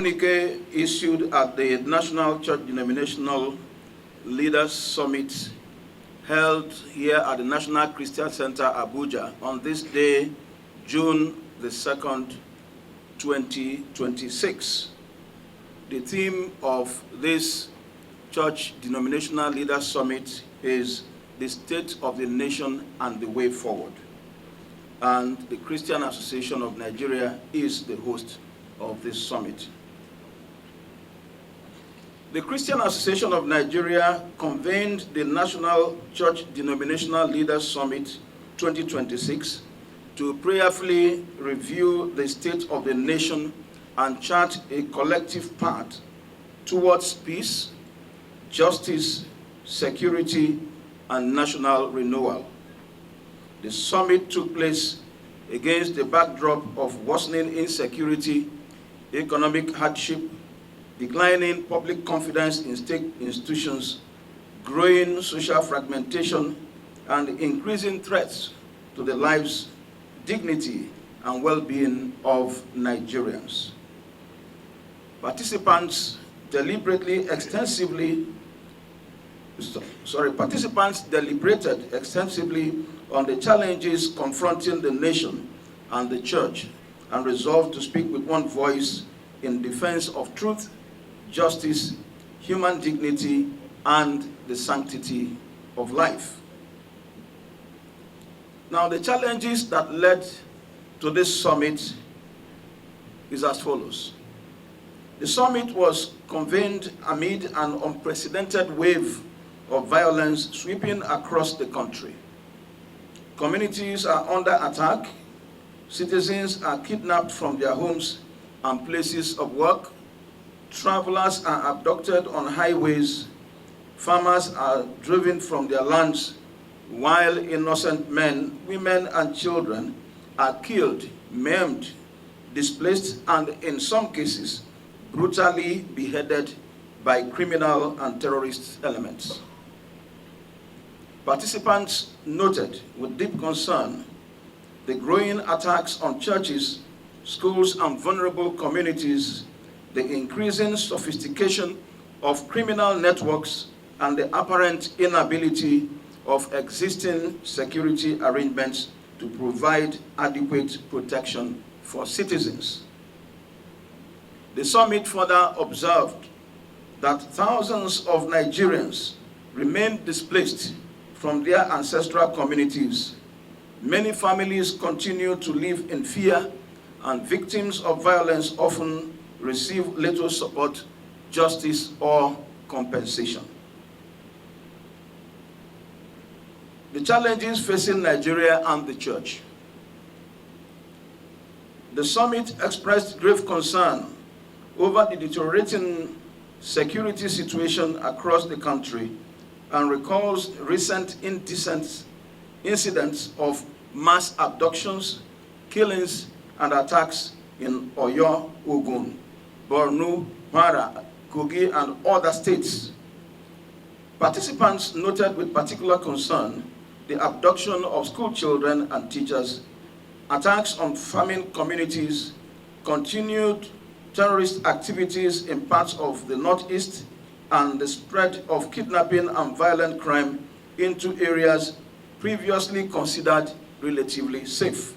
Communique issued at the National Church Denominational Leaders Summit held here at the National Christian Center, Abuja, on this day, June the 2nd, 2026. The theme of this Church Denominational Leaders Summit is the state of the nation and the way forward. And the Christian Association of Nigeria is the host of this summit. The Christian Association of Nigeria convened the National Church Denominational Leaders Summit 2026 to prayerfully review the state of the nation and chart a collective path towards peace, justice, security, and national renewal. The summit took place against the backdrop of worsening insecurity, economic hardship, declining public confidence in state institutions, growing social fragmentation, and increasing threats to the lives, dignity, and well-being of Nigerians. Participants deliberated extensively on the challenges confronting the nation and the church, and resolved to speak with one voice in defense of truth, justice, human dignity, and the sanctity of life. Now, the challenges that led to this summit is as follows. The summit was convened amid an unprecedented wave of violence sweeping across the country. Communities are under attack, citizens are kidnapped from their homes and places of work, travelers are abducted on highways, farmers are driven from their lands, while innocent men, women, and children are killed, maimed, displaced, and in some cases, brutally beheaded by criminal and terrorist elements. Participants noted with deep concern the growing attacks on churches, schools, and vulnerable communities, the increasing sophistication of criminal networks, and the apparent inability of existing security arrangements to provide adequate protection for citizens. The summit further observed that thousands of Nigerians remain displaced from their ancestral communities. Many families continue to live in fear, and victims of violence often receive little support, justice, or compensation. The challenges facing Nigeria and the church. The summit expressed grave concern over the deteriorating security situation across the country and recalls recent indecent incidents of mass abductions, killings, and attacks in Oyo, Ogun, Borno, Kwara, Kogi, and other states. Participants noted with particular concern the abduction of school children and teachers, attacks on farming communities, continued terrorist activities in parts of the Northeast, and the spread of kidnapping and violent crime into areas previously considered relatively safe.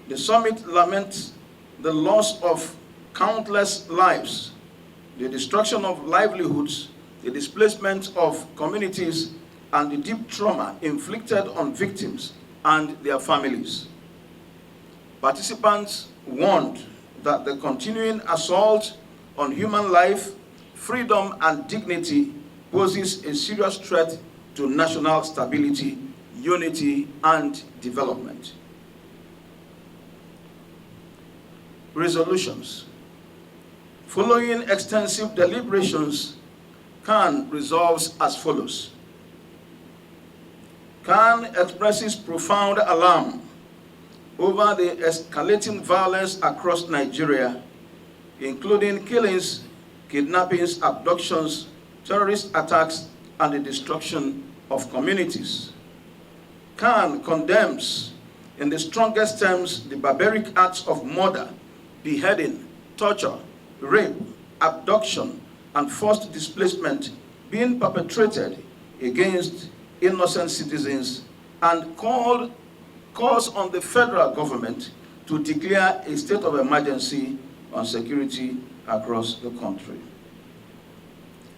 The summit laments the loss of countless lives, the destruction of livelihoods, the displacement of communities, and the deep trauma inflicted on victims and their families. Participants warned that the continuing assault on human life, freedom, and dignity poses a serious threat to national stability, unity, and development. Resolutions. Following extensive deliberations, CAN resolves as follows. CAN expresses profound alarm over the escalating violence across Nigeria, including killings, kidnappings, abductions, terrorist attacks, and the destruction of communities. CAN condemns in the strongest terms the barbaric acts of murder, beheading, torture, rape, abduction, and forced displacement being perpetrated against innocent citizens, and calls on the federal government to declare a state of emergency on security across the country.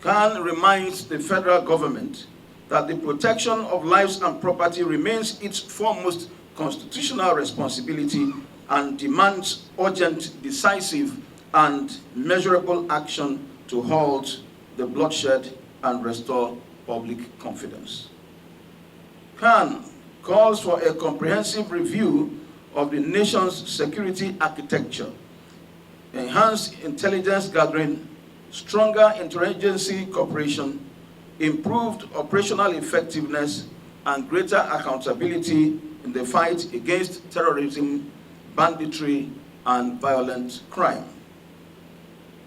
CAN reminds the federal government that the protection of lives and property remains its foremost constitutional responsibility and demands urgent, decisive, and measurable action to halt the bloodshed and restore public confidence. CAN calls for a comprehensive review of the nation's security architecture, enhanced intelligence gathering, stronger interagency cooperation, improved operational effectiveness, and greater accountability in the fight against terrorism, banditry, and violent crime.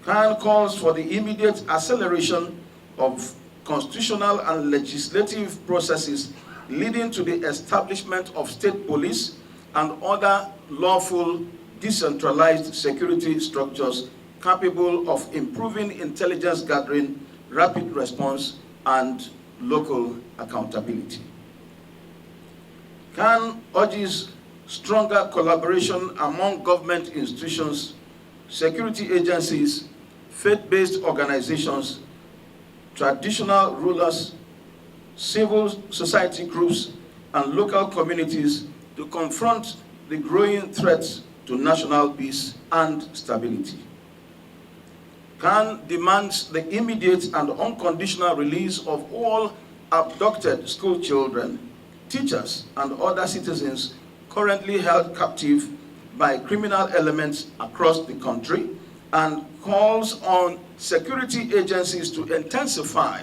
CAN calls for the immediate acceleration of constitutional and legislative processes leading to the establishment of state police and other lawful decentralized security structures capable of improving intelligence gathering, rapid response, and local accountability. CAN urges stronger collaboration among government institutions, security agencies, faith-based organizations, traditional rulers, civil society groups, and local communities to confront the growing threats to national peace and stability. CAN demands the immediate and unconditional release of all abducted school children, teachers, and other citizens currently held captive by criminal elements across the country, and calls on security agencies to intensify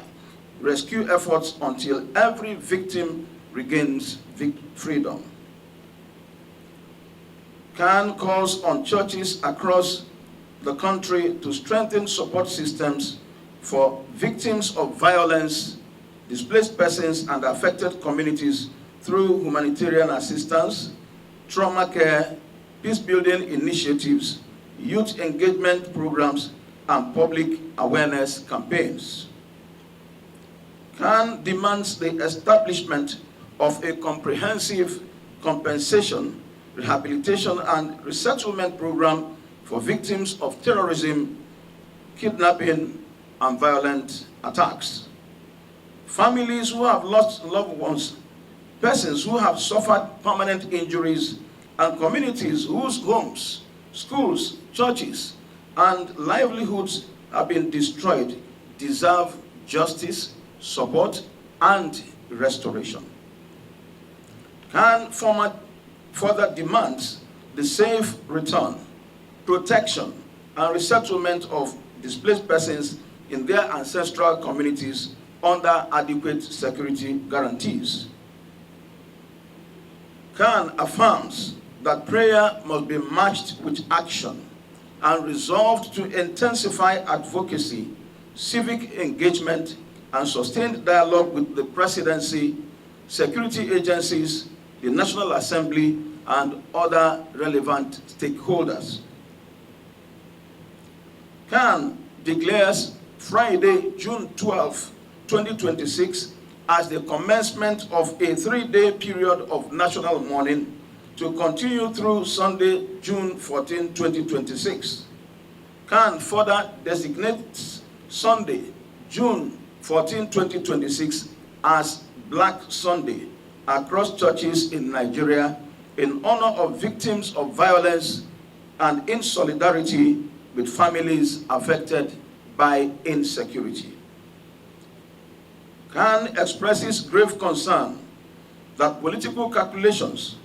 rescue efforts until every victim regains freedom. CAN calls on churches across the country to strengthen support systems for victims of violence, displaced persons, and affected communities through humanitarian assistance, trauma care, peace-building initiatives, youth engagement programs, and public awareness campaigns. CAN demands the establishment of a comprehensive compensation, rehabilitation, and resettlement program for victims of terrorism, kidnapping, and violent attacks. Families who have lost loved ones, persons who have suffered permanent injuries, and communities whose homes, schools, churches, and livelihoods have been destroyed deserve justice, support, and restoration. CAN further demands the safe return, protection, and resettlement of displaced persons in their ancestral communities under adequate security guarantees. CAN affirms that prayer must be matched with action and resolved to intensify advocacy, civic engagement, and sustained dialogue with the presidency, security agencies, the National Assembly, and other relevant stakeholders. CAN declares Friday, June 12, 2026, as the commencement of a 3-day period of national mourning to continue through Sunday, June 14, 2026. CAN further designates Sunday, June 14, 2026 as Black Sunday across churches in Nigeria in honor of victims of violence and in solidarity with families affected by insecurity. CAN expresses grave concern that political calculations,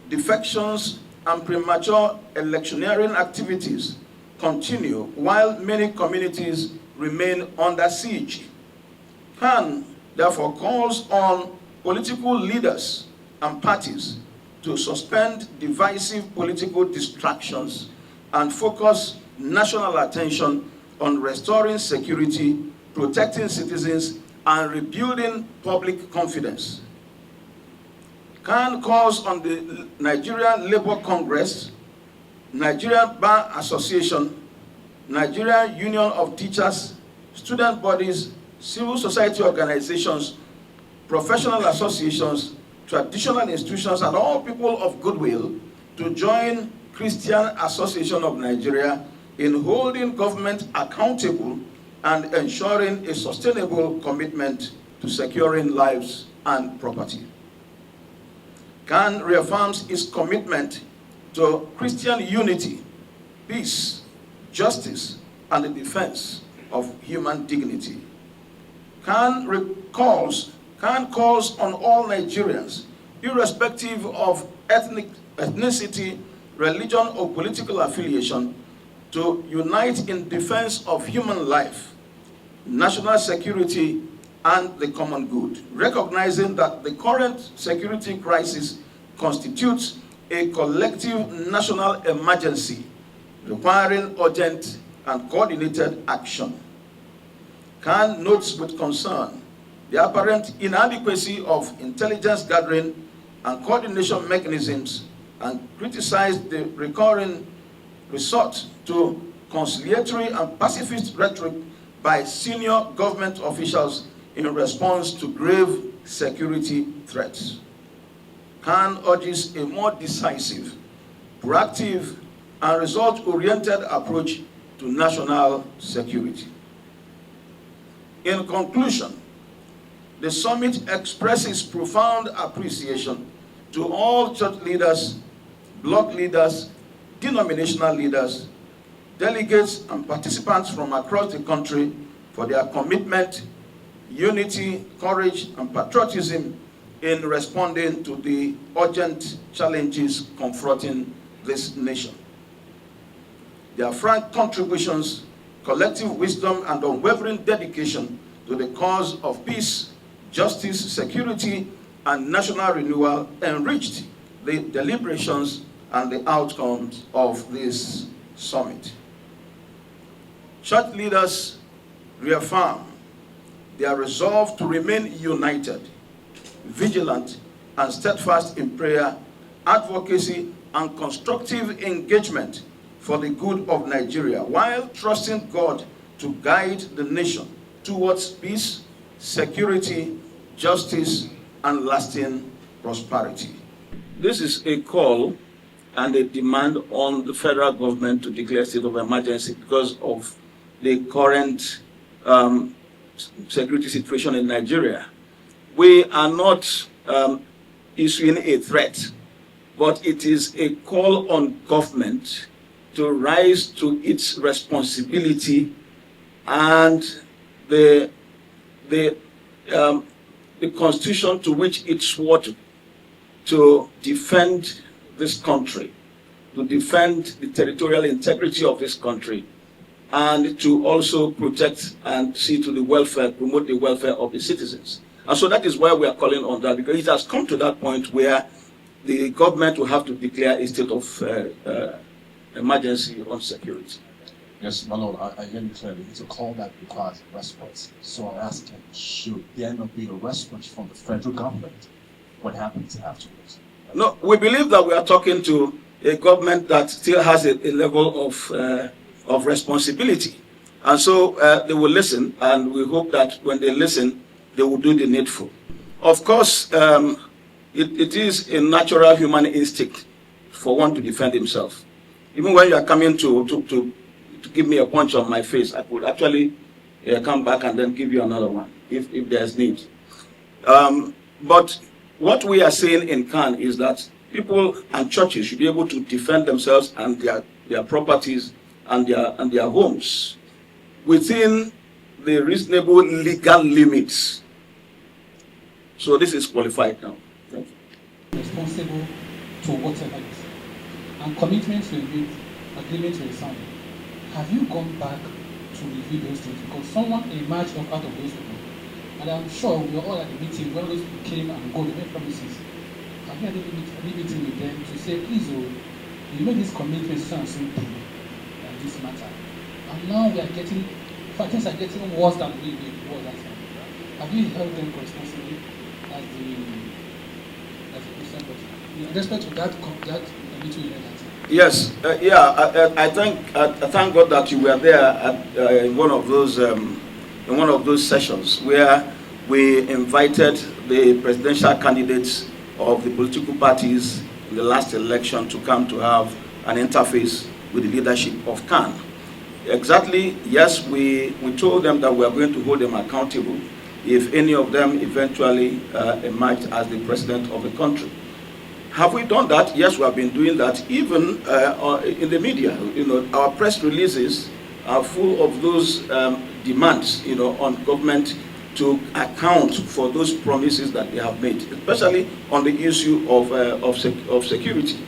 defections, and premature electioneering activities continue while many communities remain under siege. CAN therefore calls on political leaders and parties to suspend divisive political distractions and focus national attention on restoring security, protecting citizens, and rebuilding public confidence. CAN calls on the Nigerian Labour Congress, Nigerian Bar Association, Nigerian Union of Teachers, student bodies, civil society organizations, professional associations, traditional institutions, and all people of goodwill to join Christian Association of Nigeria in holding government accountable and ensuring a sustainable commitment to securing lives and property. CAN reaffirms its commitment to Christian unity, peace, justice, and the defense of human dignity. CAN calls on all Nigerians, irrespective of ethnicity, religion, or political affiliation, to unite in defense of human life, national security, and the common good, recognizing that the current security crisis constitutes a collective national emergency requiring urgent and coordinated action. CAN notes with concern the apparent inadequacy of intelligence gathering and coordination mechanisms and criticized the recurring resort to conciliatory and pacifist rhetoric by senior government officials in response to grave security threats. CAN urges a more decisive, proactive, and result-oriented approach to national security. In conclusion, the summit expresses profound appreciation to all church leaders, bloc leaders, denominational leaders, delegates, and participants from across the country for their commitment, unity, courage, and patriotism in responding to the urgent challenges confronting this nation. Their frank contributions, collective wisdom, and unwavering dedication to the cause of peace, justice, security, and national renewal enriched the deliberations and the outcomes of this summit. Church leaders reaffirm their resolve to remain united, vigilant, and steadfast in prayer, advocacy, and constructive engagement for the good of Nigeria, while trusting God to guide the nation towards peace, security, justice, and lasting prosperity. This is a call and a demand on the federal government to declare state of emergency because of the current security situation in Nigeria. We are not issuing a threat, but it is a call on government to rise to its responsibility and the constitution to which it swore to defend this country, to defend the territorial integrity of this country, and to also protect and see to the welfare, promote the welfare of the citizens. And so that is why we are calling on that, because it has come to that point where the government will have to declare a state of emergency on security. Yes, my lord, I hear you clearly. It's a call that requires a response. So I'm asking, should there not be a response from the federal government? What happens afterwards? No, we believe that we are talking to a government that still has a level of responsibility. And so they will listen, and we hope that when they listen, they will do the needful. Of course, it is a natural human instinct for one to defend himself. Even when you are coming to give me a punch on my face, I could actually come back and then give you another one if there's need. But what we are saying in CAN is that people and churches should be able to defend themselves and their properties and their homes within the reasonable legal limits. So this is qualified now. Thank you. Responsible to whatever it is. And commitments will be agreements will sound. Have you gone back to review those things? Because someone emerged out of those people. And I'm sure we were all at the meeting when those people came and go, they made promises. Have you had any meeting with them to say, please, you made this commitment so and so thing on this matter. And now we are getting, things are getting worse than we were last time. Have you held them responsibly as the Christian body? In respect to that meeting you had that time? Yes, I thank God that you were there in one of those sessions where we invited the presidential candidates of the political parties in the last election to come to have an interface with the leadership of CAN. Exactly, yes, we told them that we are going to hold them accountable if any of them eventually emerged as the president of the country. Have we done that? Yes, we have been doing that. Even in the media, our press releases are full of those demands, on government to account for those promises that they have made, especially on the issue of security,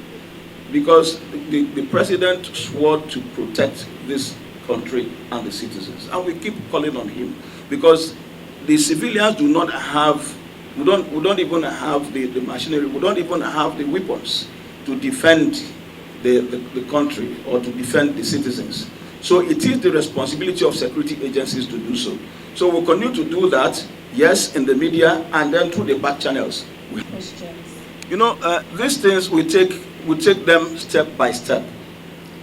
because the president swore to protect this country and the citizens, and we keep calling on him because the civilians do not have. We don't even have the machinery, we don't even have the weapons to defend the country or to defend the citizens. So it is the responsibility of security agencies to do so. So we'll continue to do that, yes, in the media and then through the back channels. Questions. These things we take them step by step.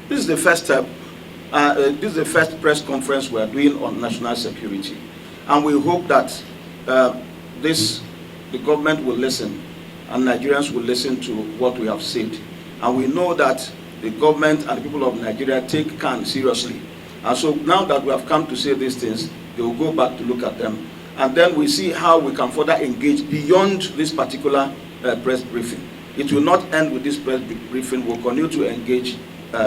This is the first step. This is the first press conference we are doing on national security. And we hope that the government will listen and Nigerians will listen to what we have said. And we know that the government and the people of Nigeria take CAN seriously. And so now that we have come to say these things, they will go back to look at them. And then we see how we can further engage beyond this particular press briefing. It will not end with this press briefing. We'll continue to engage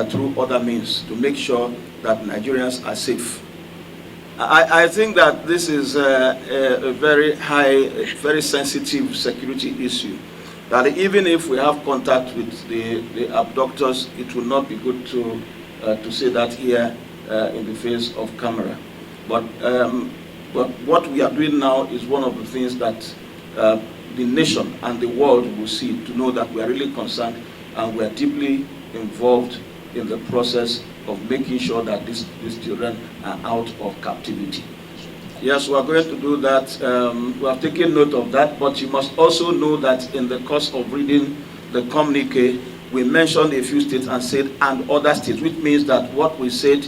through other means to make sure that Nigerians are safe. I think that this is a very high, very sensitive security issue. That even if we have contact with the abductors, it will not be good to say that here in the face of camera. But what we are doing now is one of the things that the nation and the world will see, to know that we are really concerned and we are deeply involved in the process of making sure that these children are out of captivity. Yes, we are going to do that. We have taken note of that, but you must also know that in the course of reading the communique, we mentioned a few states and said, and other states, which means that what we said,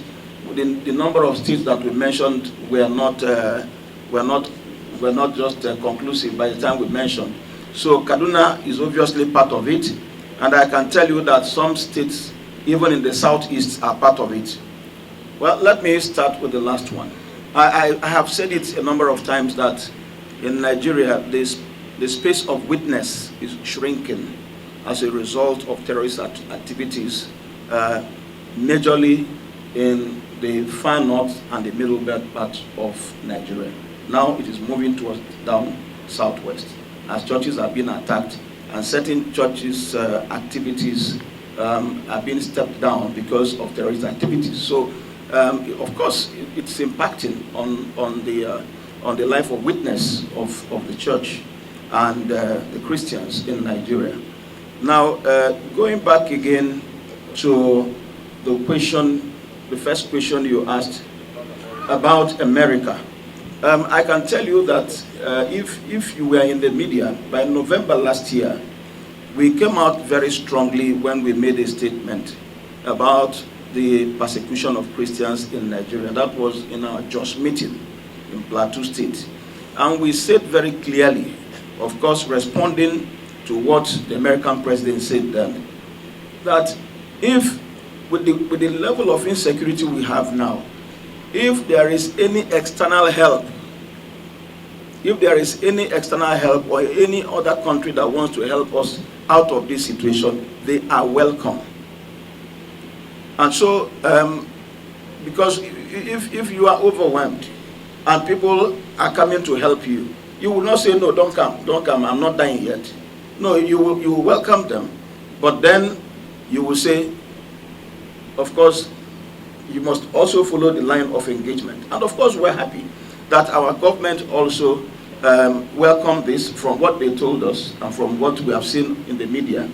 the number of states that we mentioned were not just conclusive by the time we mentioned. So Kaduna is obviously part of it, and I can tell you that some states, even in the southeast, are part of it. Well, let me start with the last one. I have said it a number of times that in Nigeria, the space of witness is shrinking as a result of terrorist activities, majorly in the far north and the middle belt part of Nigeria. Now it is moving towards down southwest as churches are being attacked and certain churches' activities are being stepped down because of terrorist activities. So, of course, it's impacting on the life of witness of the church and the Christians in Nigeria. Now, going back again to the first question you asked about America. I can tell you that if you were in the media, by November last year, we came out very strongly when we made a statement about the persecution of Christians in Nigeria. That was in our Jos meeting in Plateau State. And we said very clearly, of course, responding to what the American president said then, that if, with the level of insecurity we have now, if there is any external help, or any other country that wants to help us out of this situation, they are welcome. And so, because if you are overwhelmed and people are coming to help you, you will not say, no, don't come, I'm not dying yet. No, you will welcome them, but then you will say, of course, you must also follow the line of engagement. And of course, we're happy that our government also welcomed this from what they told us and from what we have seen in the media.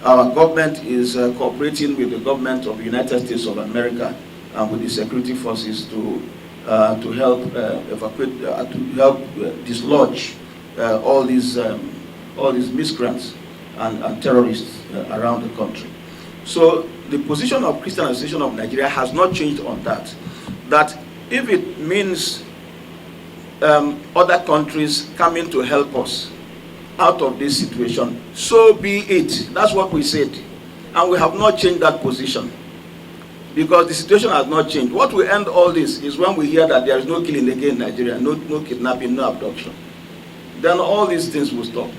Our government is cooperating with the government of the United States of America and with the security forces to help evacuate, to help dislodge all these miscreants and terrorists around the country. So the position of Christian Association of Nigeria has not changed on that. That if it means other countries coming to help us out of this situation, so be it. That's what we said. And we have not changed that position, because the situation has not changed. What will end all this is when we hear that there is no killing again in Nigeria, no kidnapping, no abduction. Then all these things will stop.